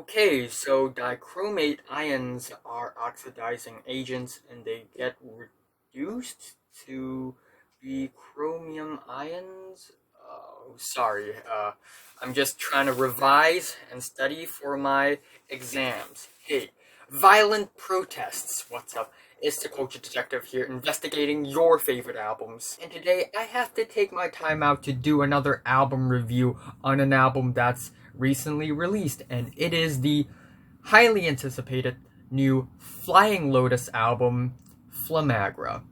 Okay, so dichromate ions are oxidizing agents and they get reduced to be chromium ions. Sorry, I'm just trying to revise and study for my exams. Hey, violent protests, what's up? It's the Culture Detective here, investigating your favorite albums. And today I have to take my time out to do another album review on an album that's recently released, and it is the highly anticipated new Flying Lotus album, Flamagra.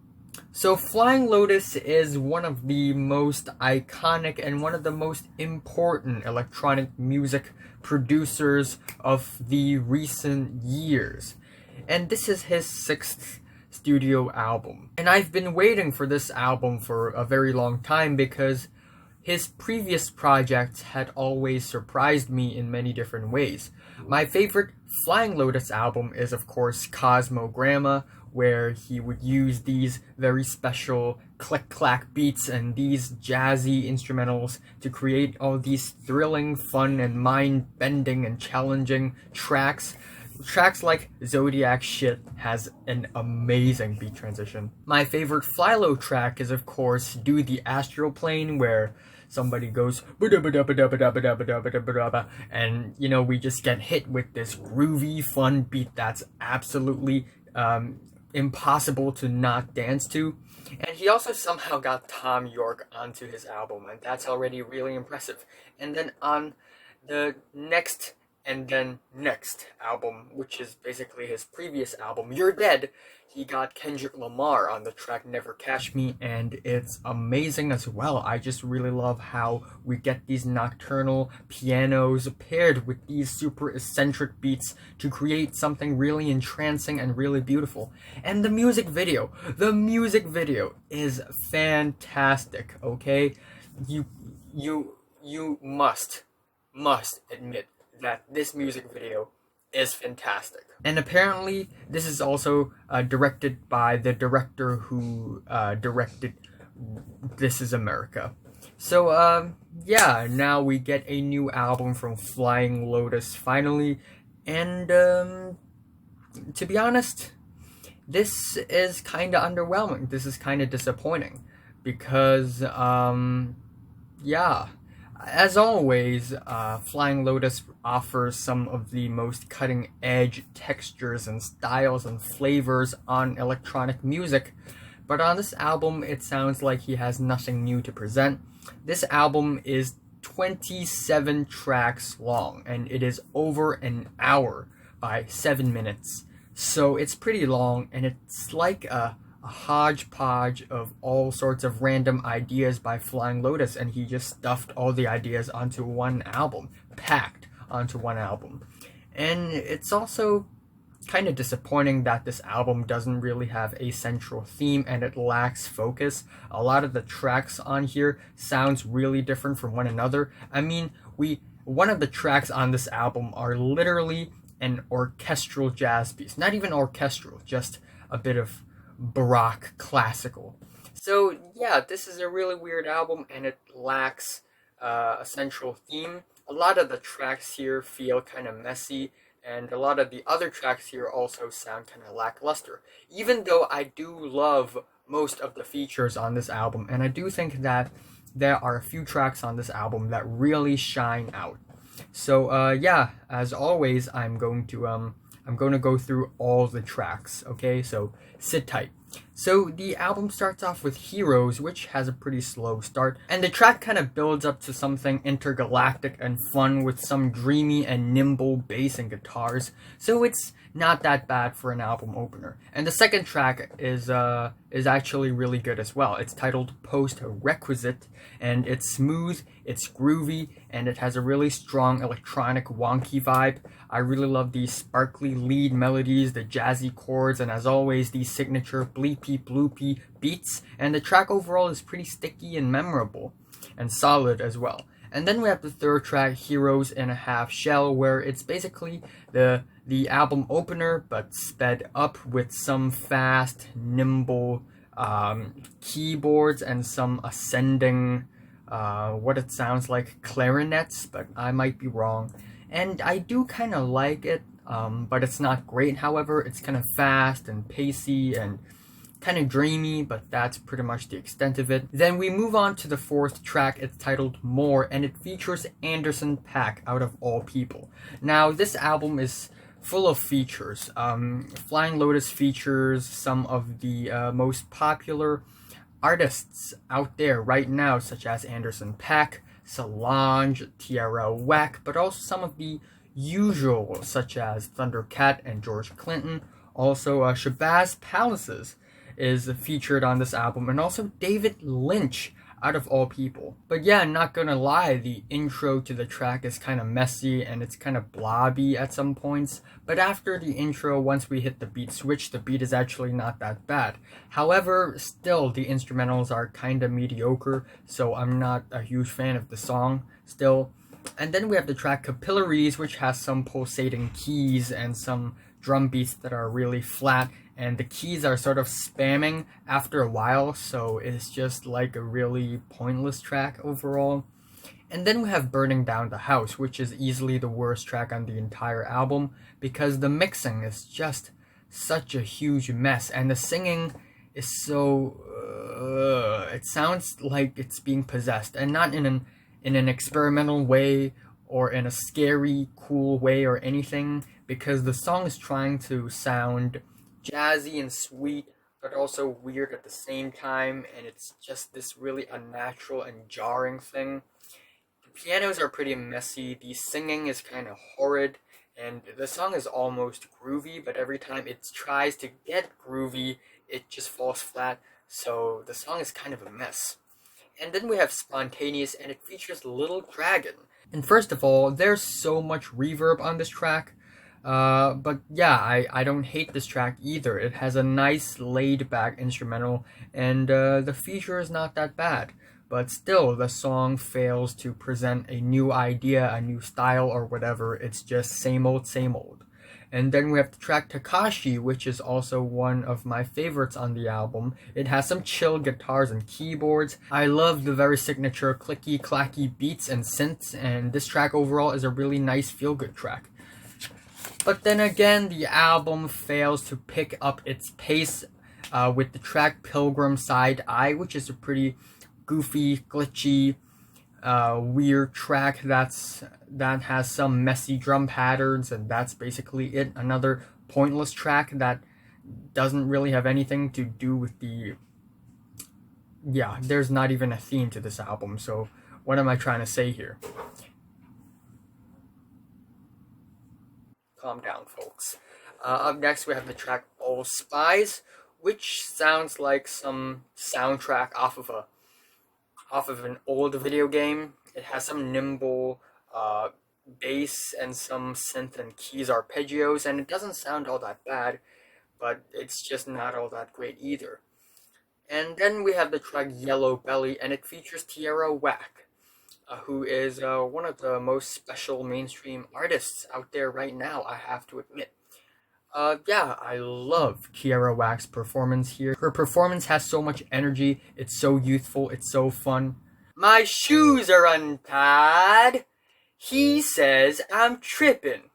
So Flying Lotus is one of the most iconic and one of the most important electronic music producers of the recent years. And this is his sixth studio album. And I've been waiting for this album for a very long time because his previous projects had always surprised me in many different ways. My favorite Flying Lotus album is, of course, Cosmogramma, where he would use these very special click-clack beats and these jazzy instrumentals to create all these thrilling, fun, and mind-bending and challenging tracks. Tracks like Zodiac Shit has an amazing beat transition. My favorite FlyLo track is, of course, Do the Astral Plane, where somebody goes and we just get hit with this groovy, fun beat that's absolutely impossible to not dance to. And he also somehow got Tom York onto his album, and that's already really impressive. And then on the next album, which is basically his previous album, You're Dead, he got Kendrick Lamar on the track Never Catch Me, and it's amazing as well. I just really love how we get these nocturnal pianos paired with these super eccentric beats to create something really entrancing and really beautiful. And the music video is fantastic, okay? You must admit that this music video is fantastic. And apparently, this is also directed by the director who directed This Is America. So, yeah, now we get a new album from Flying Lotus finally. And, to be honest, this is kind of underwhelming. This is kind of disappointing. Because, yeah. As always, Flying Lotus offers some of the most cutting-edge textures and styles and flavors on electronic music, but on this album, it sounds like he has nothing new to present. This album is 27 tracks long, and it is over an hour by 7 minutes. So it's pretty long, and it's like a hodgepodge of all sorts of random ideas by Flying Lotus, and he just stuffed all the ideas onto one album, packed onto one album. And it's also kind of disappointing that this album doesn't really have a central theme and it lacks focus. A lot of the tracks on here sounds really different from one another. I mean, one of the tracks on this album are literally an orchestral jazz piece. Not even orchestral, just a bit of Baroque classical. So yeah, this is a really weird album and it lacks a central theme. A lot of the tracks here feel kind of messy, and a lot of the other tracks here also sound kind of lackluster. Even though I do love most of the features on this album, and I do think that there are a few tracks on this album that really shine out. So yeah, as always, I'm going to go through all the tracks, okay? So sit tight. So the album starts off with Heroes, which has a pretty slow start, and the track kind of builds up to something intergalactic and fun with some dreamy and nimble bass and guitars. So it's not that bad for an album opener. And the second track is actually really good as well. It's titled Post Requisite, and it's smooth, it's groovy, and it has a really strong electronic wonky vibe. I really love these sparkly lead melodies, the jazzy chords, and as always, these signature bleepy bloopy beats. And the track overall is pretty sticky and memorable, and solid as well. And then we have the third track, Heroes in a Half Shell, where it's basically the album opener, but sped up with some fast, nimble keyboards and some ascending, what it sounds like clarinets, but I might be wrong. and I do kind of like it, but it's not great. However, it's kind of fast and pacey and kind of dreamy, but that's pretty much the extent of it. Then we move on to the fourth track. It's titled More, and it features Anderson .Paak, out of all people. Now, this album is full of features. Flying Lotus features some of the most popular artists out there right now, such as Anderson .Paak, Solange, Tierra Whack, but also some of the usual, such as Thundercat and George Clinton. Also, Shabazz Palaces is featured on this album, and also David Lynch, out of all people. But yeah, not gonna lie, the intro to the track is kind of messy and it's kind of blobby at some points, but after the intro, once we hit the beat switch, the beat is actually not that bad. However, still, the instrumentals are kind of mediocre, so I'm not a huge fan of the song still. And then we have the track Capillaries, which has some pulsating keys and some drum beats that are really flat, and the keys are sort of spamming after a while, so it's just like a really pointless track overall. And then we have Burning Down the House, which is easily the worst track on the entire album, because the mixing is just such a huge mess, and the singing is so... it sounds like it's being possessed, and not in an experimental way, or in a scary, cool way or anything, because the song is trying to sound jazzy and sweet, but also weird at the same time, and it's just this really unnatural and jarring thing. The pianos are pretty messy, the singing is kind of horrid, and the song is almost groovy, but every time it tries to get groovy, it just falls flat, so the song is kind of a mess. And then we have Spontaneous, and it features Little Dragon. And first of all, there's so much reverb on this track. But yeah, I don't hate this track either. It has a nice laid-back instrumental, and the feature is not that bad. But still, the song fails to present a new idea, a new style, or whatever. It's just same old, same old. And then we have the track Takashi, which is also one of my favorites on the album. It has some chill guitars and keyboards. I love the very signature clicky clacky beats and synths, and this track overall is a really nice feel-good track. But then again, the album fails to pick up its pace with the track Pilgrim Side Eye, which is a pretty goofy, glitchy, weird track that has some messy drum patterns, and that's basically it. Another pointless track that doesn't really have anything to do with the... Yeah, there's not even a theme to this album, so what am I trying to say here? Calm down, folks. Up next, we have the track All Spies, which sounds like some soundtrack off of an old video game. It has some nimble bass and some synth and keys arpeggios, and it doesn't sound all that bad, but it's just not all that great either. And then we have the track Yellow Belly, and it features Tierra Whack, who is one of the most special mainstream artists out there right now, I have to admit. Yeah, I love Tierra Whack's performance here. Her performance has so much energy, it's so youthful, it's so fun. My shoes are untied! He says I'm tripping.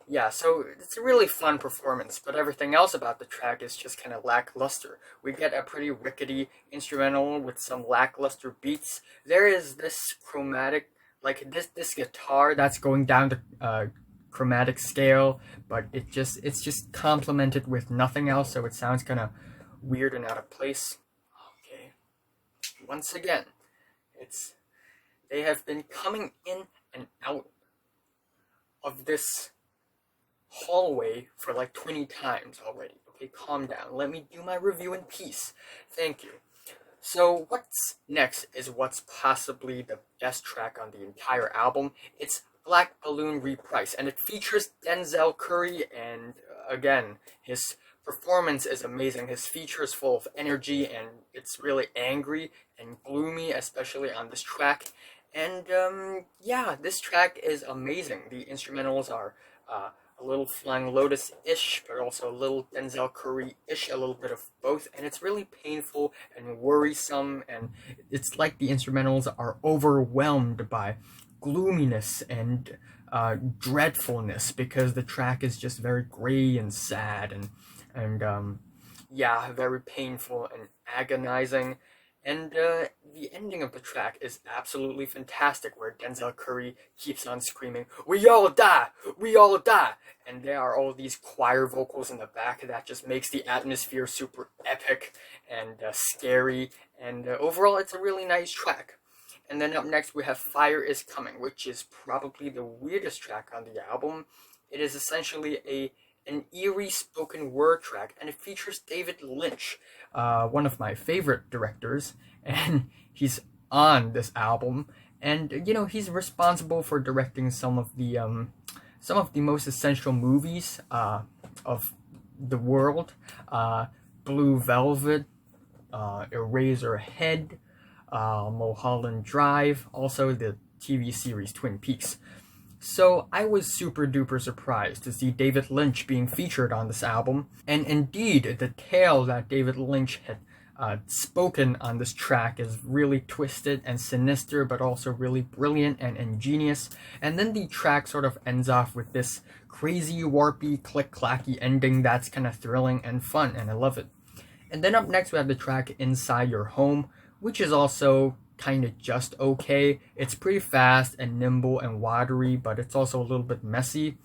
Yeah, so it's a really fun performance, but everything else about the track is just kind of lackluster. We get a pretty rickety instrumental with some lackluster beats. There is this chromatic, like this guitar that's going down the chromatic scale, but it's just complemented with nothing else, so it sounds kind of weird and out of place. Okay, once again, they have been coming in and out of this hallway for like 20 times already. Okay, calm down. Let me do my review in peace. Thank you. So what's next is what's possibly the best track on the entire album. It's Black Balloon Reprise, and it features Denzel Curry, and again, his performance is amazing. His feature is full of energy, and it's really angry and gloomy, especially on this track. And yeah, this track is amazing. The instrumentals are a little Flying Lotus-ish, but also a little Denzel Curry-ish, a little bit of both, and it's really painful and worrisome, and it's like the instrumentals are overwhelmed by gloominess and dreadfulness, because the track is just very gray and sad and yeah, very painful and agonizing. And the ending of the track is absolutely fantastic, where Denzel Curry keeps on screaming, "We all die! We all die!" And there are all these choir vocals in the back that just makes the atmosphere super epic and scary. And overall, it's a really nice track. And then up next, we have Fire Is Coming, which is probably the weirdest track on the album. It is essentially an eerie spoken word track, and it features David Lynch, one of my favorite directors, and he's on this album. And you know, he's responsible for directing some of the most essential movies of the world: Blue Velvet, Eraserhead, Mulholland Drive, also the TV series Twin Peaks. So I was super duper surprised to see David Lynch being featured on this album, and indeed the tale that David Lynch had spoken on this track is really twisted and sinister, but also really brilliant and ingenious. And then the track sort of ends off with this crazy, warpy, click-clacky ending that's kind of thrilling and fun, and I love it. And then up next we have the track Inside Your Home, which is also kind of just okay. It's pretty fast and nimble and watery, but it's also a little bit messy.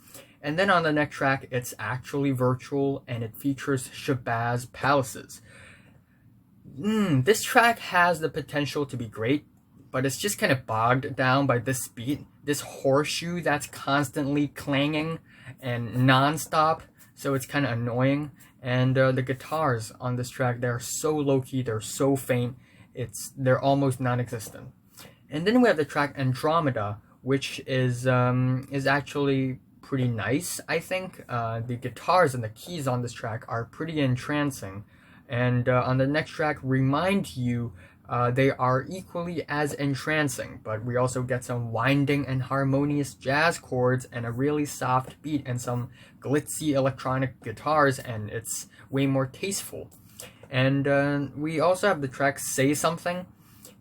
And then on the next track, it's actually virtual, and it features Shabazz Palaces. This track has the potential to be great, but it's just kind of bogged down by this beat, this horseshoe that's constantly clanging and non-stop, so it's kind of annoying. And the guitars on this track, they're so low-key, they're so faint, they're almost non-existent. And then we have the track Andromeda, which is actually pretty nice, I think. The guitars and the keys on this track are pretty entrancing. And on the next track, Remind You, they are equally as entrancing, but we also get some winding and harmonious jazz chords and a really soft beat and some glitzy electronic guitars, and it's way more tasteful. And we also have the track Say Something,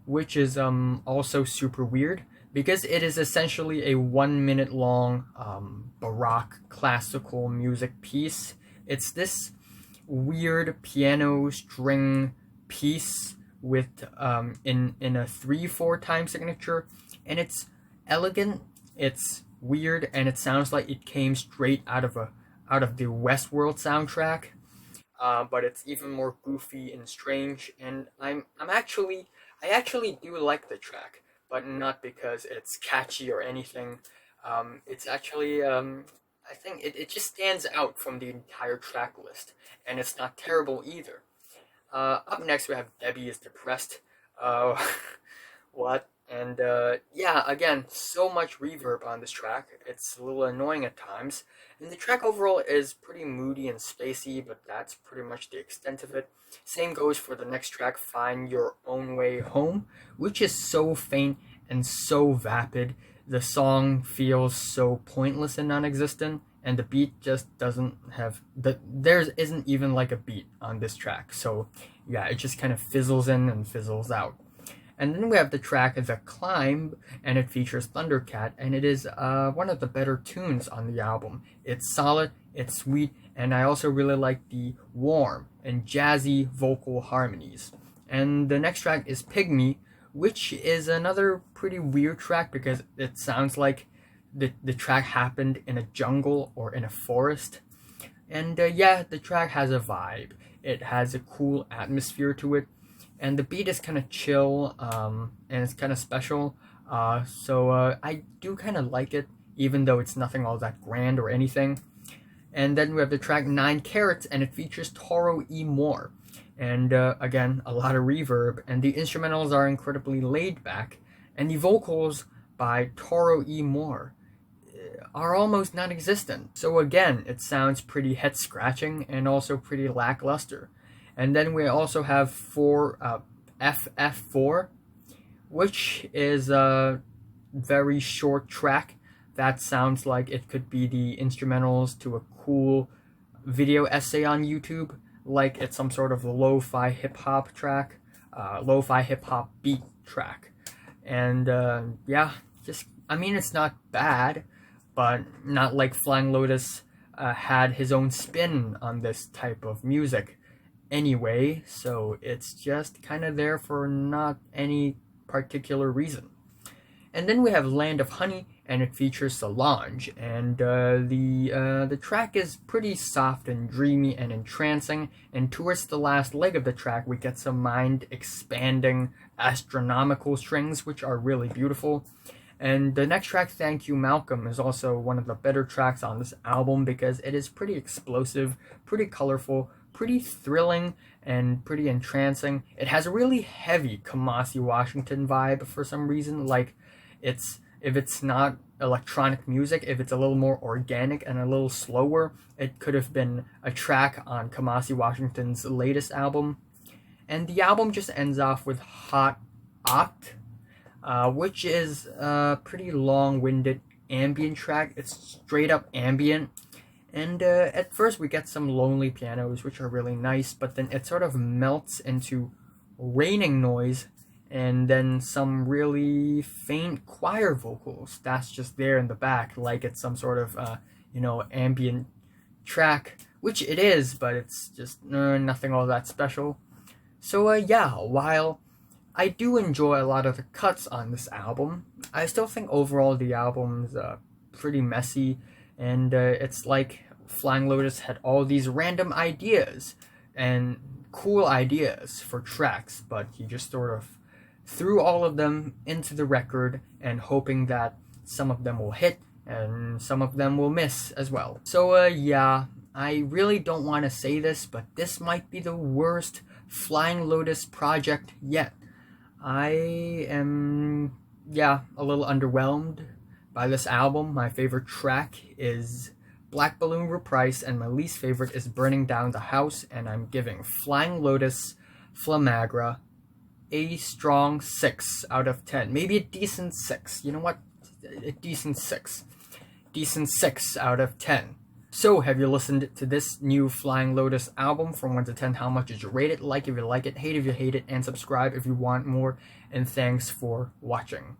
which is also super weird, because it is essentially a 1 minute long Baroque classical music piece. It's this weird piano string piece with in a 3/4 time signature, and it's elegant, it's weird, and it sounds like it came straight out of the Westworld soundtrack. But it's even more goofy and strange, and I actually do like the track, but not because it's catchy or anything. It's actually I think it just stands out from the entire track list, and it's not terrible either. Up next we have Debbie Is Depressed. What? And yeah, again, so much reverb on this track. It's a little annoying at times. And the track overall is pretty moody and spacey, but that's pretty much the extent of it. Same goes for the next track, Find Your Own Way Home, which is so faint and so vapid. The song feels so pointless and non-existent, and the beat just doesn't have... there isn't even like a beat on this track. So yeah, it just kind of fizzles in and fizzles out. And then we have the track The Climb, and it features Thundercat, and it is one of the better tunes on the album. It's solid, it's sweet, and I also really like the warm and jazzy vocal harmonies. And the next track is Pygmy, which is another pretty weird track because it sounds like the track happened in a jungle or in a forest. And yeah, the track has a vibe. It has a cool atmosphere to it. And the beat is kind of chill, and it's kind of special, so I do kind of like it, even though it's nothing all that grand or anything. And then we have the track 9 Carats, and it features Toro E. Moore. And again, a lot of reverb, and the instrumentals are incredibly laid back, and the vocals by Toro E. Moore are almost non-existent. So again, it sounds pretty head-scratching and also pretty lackluster. And then we also have FF4, which is a very short track that sounds like it could be the instrumentals to a cool video essay on YouTube, like it's some sort of lo-fi hip-hop track, lo-fi hip-hop beat track. And yeah, I mean, it's not bad, but not like Flying Lotus had his own spin on this type of music anyway, so it's just kind of there for not any particular reason. And then we have Land of Honey, and it features Solange, and the track is pretty soft and dreamy and entrancing, and towards the last leg of the track we get some mind-expanding astronomical strings, which are really beautiful. And the next track, Thank You Malcolm, is also one of the better tracks on this album because it is pretty explosive, pretty colorful, pretty thrilling, and pretty entrancing. It has a really heavy Kamasi Washington vibe for some reason. Like, if it's not electronic music, if it's a little more organic and a little slower, it could have been a track on Kamasi Washington's latest album. And the album just ends off with Hot Oct, which is a pretty long-winded ambient track. It's straight up ambient. And at first we get some lonely pianos, which are really nice, but then it sort of melts into raining noise, and then some really faint choir vocals that's just there in the back, like it's some sort of, ambient track, which it is, but it's just nothing all that special. So, while I do enjoy a lot of the cuts on this album, I still think overall the album's pretty messy, and it's like Flying Lotus had all these random ideas and cool ideas for tracks, but he just sort of threw all of them into the record and hoping that some of them will hit and some of them will miss as well. So, I really don't want to say this, but this might be the worst Flying Lotus project yet. I am, a little underwhelmed by this album. My favorite track is Black Balloon Reprise, and my least favorite is Burning Down the House, and I'm giving Flying Lotus Flamagra a strong 6 out of 10. Maybe a decent 6. You know what? A decent 6. Decent 6 out of 10. So, have you listened to this new Flying Lotus album? From 1 to 10, how much did you rate it? Like if you like it, hate if you hate it, and subscribe if you want more. And thanks for watching.